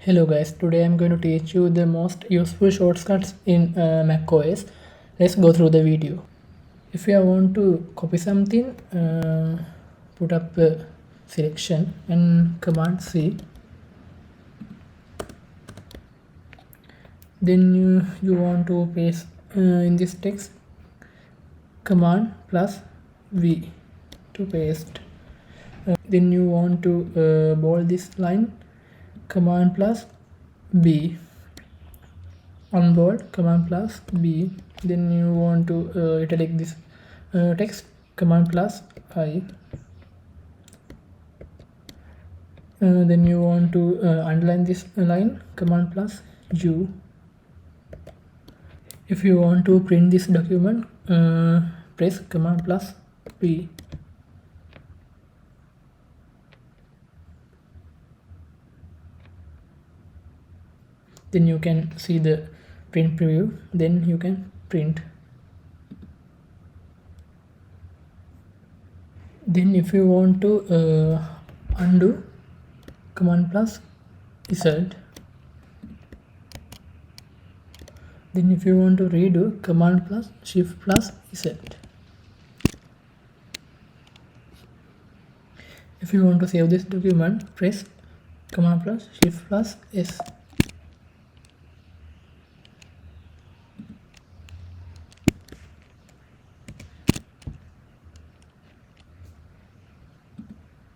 Hello guys, today I'm going to teach you the most useful shortcuts in macOS. Let's go through the video. If you want to copy something, put up a selection and Command C. Then you want to paste in this text, Command plus V to paste. Then you want to bold this line, Command plus B. Unbold, Command plus B. Then you want to italic this text, Command plus I. Then you want to underline this line, Command plus U. If you want to print this document, press Command plus P. Then you can see the print preview. Then you can print. Then if you want to undo, Command plus Z. Then if you want to redo, Command plus Shift plus Z. If you want to save this document, press Command plus Shift plus S.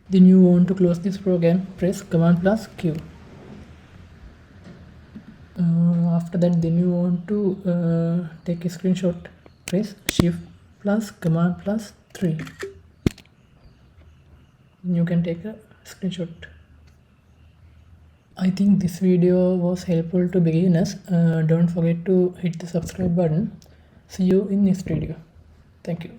Then you want to close this program, press Command plus Q. After that, then you want to take a screenshot, press Shift plus Command plus 3. You can take a screenshot. I think this video was helpful to beginners. Don't forget to hit the subscribe button. See you in next video. Thank you.